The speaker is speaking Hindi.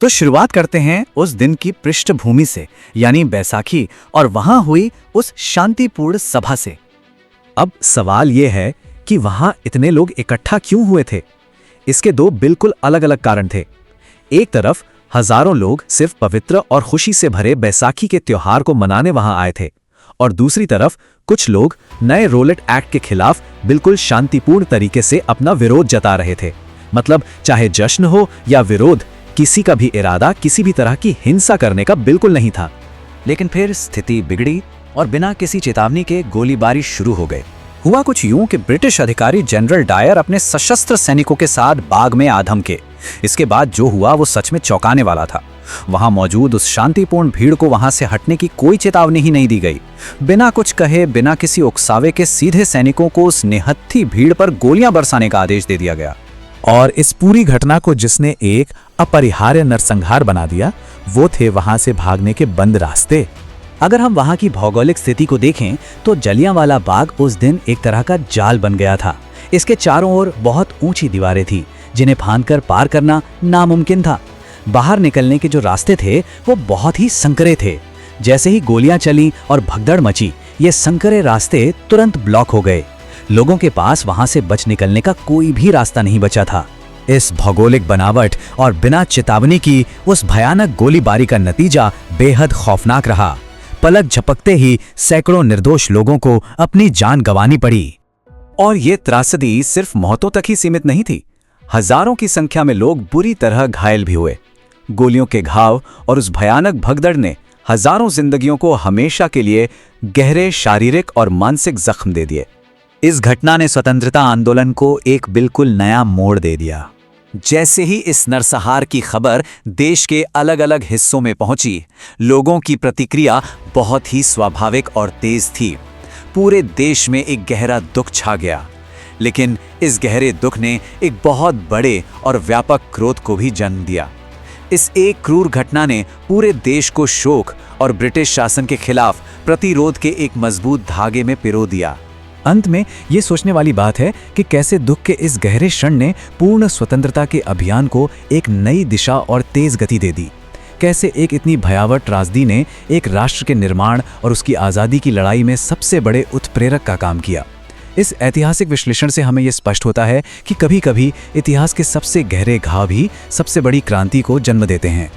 तो शुरुआत करते हैं उस दिन की पृष्ठभूमि से, यानी बैसाखी और वहां हुई उस शांतिपूर्ण सभा से। अब सवाल यह है कि वहां इतने लोग इकट्ठा क्यों हुए थे। इसके दो बिल्कुल अलग अलग कारण थे। एक तरफ हजारों लोग सिर्फ पवित्र और खुशी से भरे बैसाखी के त्योहार को मनाने वहां आए थे, और दूसरी तरफ कुछ लोग नए रोलेट एक्ट के खिलाफ बिल्कुल शांतिपूर्ण तरीके से अपना विरोध जता रहे थे। मतलब चाहे जश्न हो या विरोध, किसी का भी इरादा किसी भी तरह की हिंसा करने का बिल्कुल नहीं था। लेकिन फिर स्थिति बिगड़ी और बिना किसी चेतावनी के गोलीबारी शुरू हो गई। हुआ कुछ यूं कि ब्रिटिश अधिकारी जनरल डायर अपने सशस्त्र सैनिकों के साथ बाग में आ धमके। इसके बाद जो हुआ वो सच में चौंकाने वाला था। वहां मौजूद उस शांतिपूर्ण भीड़ को वहां से हटने की कोई चेतावनी ही नहीं दी गई। बिना कुछ कहे, बिना किसी उकसावे के सीधे सैनिकों को उस निहत्थी भीड़ पर गोलियां बरसाने का आदेश दे दिया गया। और इस पूरी घटना को जिसने एक अपरिहार्य नरसंहार बना दिया, वो थे वहां से भागने के बंद रास्ते। अगर हम वहां की भौगोलिक स्थिति को देखें तो जलियांवाला बाग उस दिन एक तरह का जाल बन गया था। इसके चारों ओर बहुत ऊंची दीवारें थी जिन्हें फांदकर पार करना नामुमकिन था। बाहर निकलने के जो रास्ते थे वो बहुत ही संकरे थे। जैसे ही गोलियां चली और भगदड़ मची, ये संकरे रास्ते तुरंत ब्लॉक हो गए। लोगों के पास वहां से बच निकलने का कोई भी रास्ता नहीं बचा था। इस भौगोलिक बनावट और बिना चेतावनी की उस भयानक गोलीबारी का नतीजा बेहद खौफनाक रहा। पलक झपकते ही सैकड़ों निर्दोष लोगों को अपनी जान गंवानी पड़ी। और ये त्रासदी सिर्फ मौतों तक ही सीमित नहीं थी। हजारों की संख्या में लोग बुरी तरह घायल भी हुए। गोलियों के घाव और उस भयानक भगदड़ ने हजारों जिंदगियों को हमेशा के लिए गहरे शारीरिक और मानसिक जख्म दे दिए। इस घटना ने स्वतंत्रता आंदोलन को एक बिल्कुल नया मोड़ दे दिया। जैसे ही इस नरसंहार की खबर देश के अलग अलग हिस्सों में पहुंची, लोगों की प्रतिक्रिया बहुत ही स्वाभाविक और तेज थी। पूरे देश में एक गहरा दुख छा गया। लेकिन इस गहरे दुख ने एक बहुत बड़े और व्यापक क्रोध को भी जन्म दिया। इस एक क्रूर घटना ने पूरे देश को शोक और ब्रिटिश शासन के खिलाफ प्रतिरोध के एक मजबूत धागे में पिरो दिया। अंत में ये सोचने वाली बात है कि कैसे दुख के इस गहरे क्षण ने पूर्ण स्वतंत्रता के अभियान को एक नई दिशा और तेज गति दे दी। कैसे एक इतनी भयावह त्रासदी ने एक राष्ट्र के निर्माण और उसकी आज़ादी की लड़ाई में सबसे बड़े उत्प्रेरक का काम किया। इस ऐतिहासिक विश्लेषण से हमें यह स्पष्ट होता है कि कभी-कभी इतिहास के सबसे गहरे घाव भी सबसे बड़ी क्रांति को जन्म देते हैं।